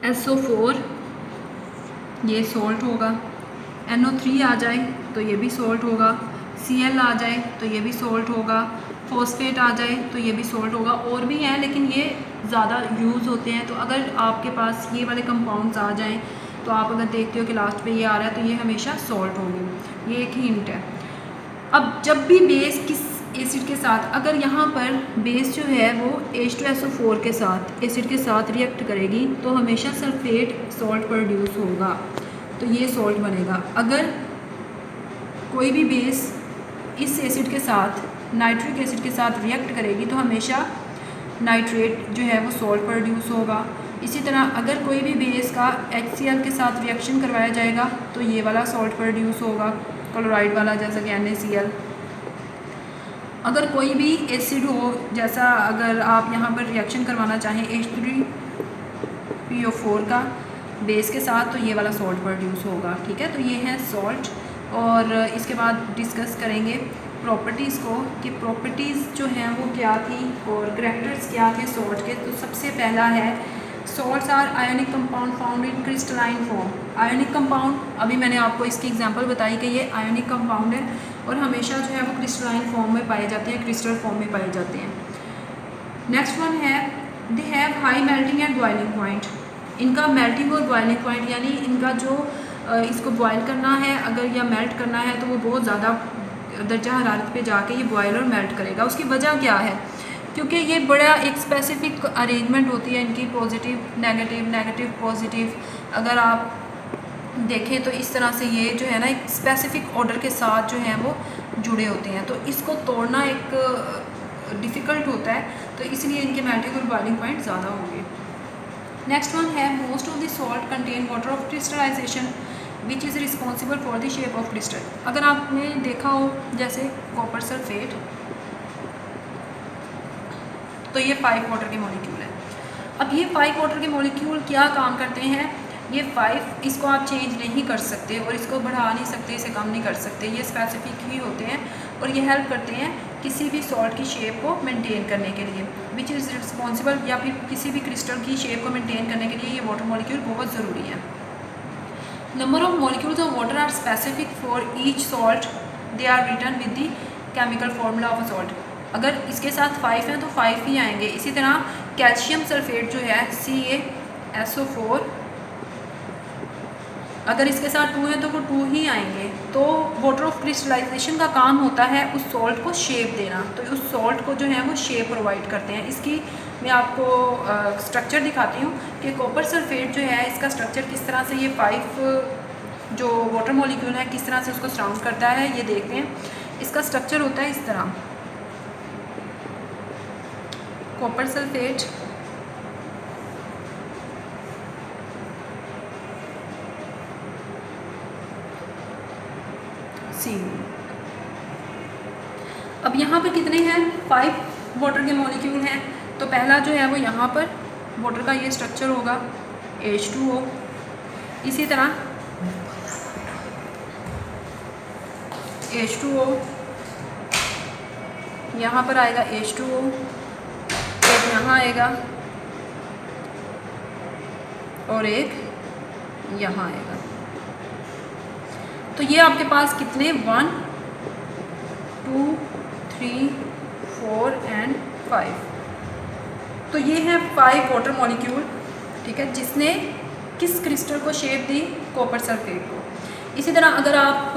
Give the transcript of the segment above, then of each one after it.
SO4 ये salt होगा, NO3 आ जाए तो ये भी सॉल्ट होगा, Cl आ जाए तो ये भी सॉल्ट होगा, फॉस्फेट आ जाए तो ये भी सॉल्ट होगा। और भी हैं लेकिन ये ज़्यादा यूज़ होते हैं। तो अगर आपके पास ये वाले कंपाउंड्स आ जाएं तो आप अगर देखते हो कि लास्ट पे ये आ रहा है तो ये हमेशा सॉल्ट होगी। ये एक हिंट है। अब जब भी बेस किस एसिड के साथ, अगर यहाँ पर बेस जो है वो H2SO4 के साथ एसिड के साथ रिएक्ट करेगी तो हमेशा सल्फेट सॉल्ट प्रोड्यूस होगा, तो ये सॉल्ट बनेगा। अगर कोई भी बेस इस एसिड के साथ नाइट्रिक एसिड के साथ रिएक्ट करेगी तो हमेशा नाइट्रेट जो है वो सॉल्ट प्रोड्यूस होगा। इसी तरह अगर कोई भी बेस का HCl के साथ रिएक्शन करवाया जाएगा तो ये वाला सॉल्ट प्रोड्यूस होगा, क्लोराइड वाला, जैसा कि NaCl। अगर कोई भी एसिड हो, जैसा अगर आप यहाँ पर रिएक्शन करवाना चाहें H3PO4 का बेस के साथ तो ये वाला सॉल्ट प्रोड्यूस होगा। ठीक है, तो ये है सॉल्ट। और इसके बाद डिस्कस करेंगे प्रॉपर्टीज़ को कि प्रॉपर्टीज़ जो हैं वो क्या थी और करैक्टर्स क्या थे सॉल्ट के। तो सबसे पहला है salts are ionic compound found in crystalline form. Ionic compound, अभी मैंने आपको इसकी एग्जांपल बताई कि ये आयोनिक कंपाउंड है और हमेशा जो है वो क्रिस्टलाइन फॉर्म में पाए जाते हैं, क्रिस्टल फॉर्म में पाए जाते हैं। नेक्स्ट वन है they have high melting and boiling point. इनका मेल्टिंग और बॉइलिंग पॉइंट यानी इनका जो इसको बॉयल करना है अगर या मेल्ट करना है तो वो बहुत ज़्यादा दर्जा हरारत पे जाके ये बॉयल और मेल्ट करेगा। उसकी वजह क्या है? क्योंकि ये बड़ा एक स्पेसिफिक अरेंजमेंट होती है इनकी, पॉजिटिव नेगेटिव, नेगेटिव पॉजिटिव। अगर आप देखें तो इस तरह से ये जो है ना एक स्पेसिफिक ऑर्डर के साथ जो है वो जुड़े होते हैं, तो इसको तोड़ना एक डिफ़िकल्ट होता है, तो इसलिए इनके मेल्टिंग और बॉइलिंग पॉइंट ज़्यादा होंगे। नेक्स्ट वन है most of the salt contain water of crystallisation which is responsible for the shape of crystal. अगर आपने देखा हो जैसे कॉपर सल्फेट, तो ये 5 वाटर के मॉलिक्यूल है। अब ये 5 वाटर के मॉलिक्यूल क्या काम करते हैं? ये 5 इसको आप चेंज नहीं कर सकते और इसको बढ़ा नहीं सकते, इसे कम नहीं कर सकते, ये स्पेसिफिक ही होते हैं और ये हेल्प करते हैं किसी भी सॉल्ट की शेप को मेंटेन करने के लिए, विच इज़ रिस्पॉन्सिबल, या फिर किसी भी क्रिस्टल की शेप को मेंटेन करने के लिए ये वाटर मॉलिक्यूल बहुत ज़रूरी है। Number of molecules of water are specific for each salt, they are written with the chemical formula of a salt. अगर इसके साथ 5 हैं तो 5 ही आएंगे। इसी तरह कैल्शियम सल्फेट जो है CaSO4, अगर इसके साथ 2 हैं तो वो 2 ही आएंगे। तो वाटर ऑफ क्रिस्टलाइजेशन का काम होता है उस सॉल्ट को शेप देना, तो उस सॉल्ट को जो है वो शेप प्रोवाइड करते हैं। इसकी मैं आपको स्ट्रक्चर दिखाती हूँ कि कॉपर सल्फेट जो है इसका स्ट्रक्चर किस तरह से ये 5 जो वाटर मॉलिक्यूल है किस तरह से उसको सराउंड करता है, ये देखते हैं। इसका स्ट्रक्चर होता है इस तरह, कॉपर सल्फेट, सी। अब यहाँ पर कितने हैं? 5 वाटर के मॉलिक्यूल हैं। तो पहला जो है वो यहाँ पर वाटर का ये स्ट्रक्चर होगा H2O। इसी तरह H2O, यहाँ पर आएगा H2O, एक यहाँ आएगा और एक यहाँ आएगा। तो ये आपके पास कितने 1 2 3 4 एंड 5, तो ये है 5 वाटर मॉलिक्यूल। ठीक है, जिसने किस क्रिस्टल को शेप दी? कॉपर सल्फेट को। इसी तरह अगर आप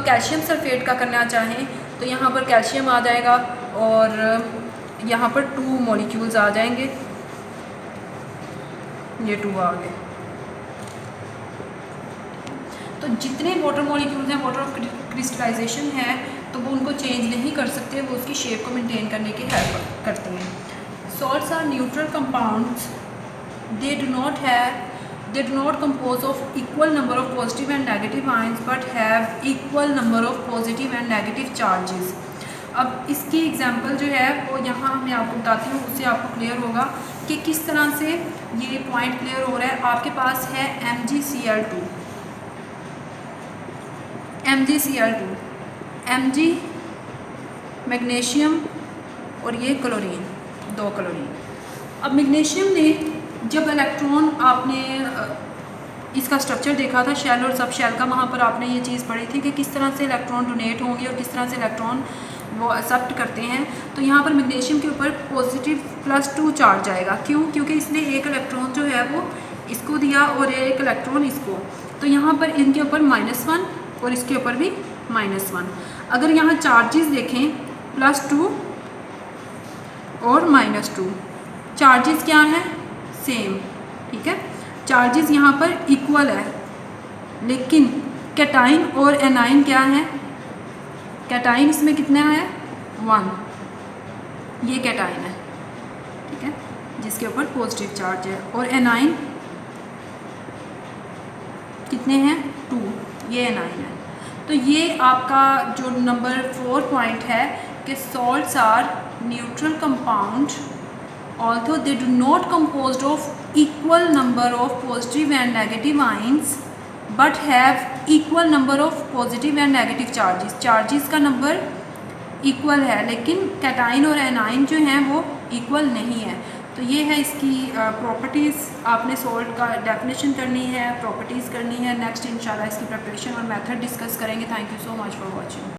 कैल्शियम सल्फेट का करना चाहें तो यहाँ पर कैल्शियम आ जाएगा और यहाँ पर 2 मॉलिक्यूल्स आ जाएंगे, ये 2 आ गए। तो जितने वाटर मॉलिक्यूल्स हैं, वाटर ऑफ क्रिस्टलाइजेशन है, तो वो उनको चेंज नहीं कर सकते, वो उसकी शेप को मेंटेन करने की हेल्प करते हैं। Salts are neutral compounds, they do not compose of equal number of positive and negative ions but have equal number of positive and negative charges. अब इसकी एग्जांपल जो है वो यहाँ मैं आपको बताती हूँ, उससे आपको क्लियर होगा कि किस तरह से ये पॉइंट क्लियर हो रहा है। आपके पास है MgCl2, Mg मैग्नीशियम और ये क्लोरीन, 2 क्लोरीन। अब मैग्नीशियम ने जब इलेक्ट्रॉन आपने इसका स्ट्रक्चर देखा था शेल और सब शेल का, वहाँ पर आपने ये चीज़ पढ़ी थी कि किस तरह से इलेक्ट्रॉन डोनेट होंगे और किस तरह से इलेक्ट्रॉन वो एक्सेप्ट करते हैं। तो यहाँ पर मैग्नीशियम के ऊपर पॉजिटिव +2 चार्ज आएगा। क्यों? क्योंकि इसने एक इलेक्ट्रॉन जो है वो इसको दिया और एक इलेक्ट्रॉन इसको, तो यहाँ पर इनके ऊपर -1 और इसके ऊपर भी -1। अगर यहाँ चार्जेस देखें +2 और -2, चार्जेस क्या है? सेम, ठीक है, चार्जेस यहाँ पर इक्वल है। लेकिन कैटाइन और एनाइन क्या है? कैटाइन इसमें कितना है? 1, ये कैटाइन है, ठीक है, जिसके ऊपर पॉजिटिव चार्ज है। और एनाइन कितने हैं? 2, ये एनाइन है। तो ये आपका जो नंबर 4 पॉइंट है कि salts are neutral compound although they do not composed of equal number of positive and negative ions but have equal number of positive and negative charges। Charges का नंबर इक्वल है लेकिन cation और A9 जो हैं वो equal नहीं है। तो ये है इसकी प्रॉपर्टीज़। आपने सॉल्ट का डेफिनेशन करनी है, प्रॉपर्टीज़ करनी है। नेक्स्ट इंशाल्लाह इसकी प्रिपरेशन और मेथड डिस्कस करेंगे। Thank you so much for watching.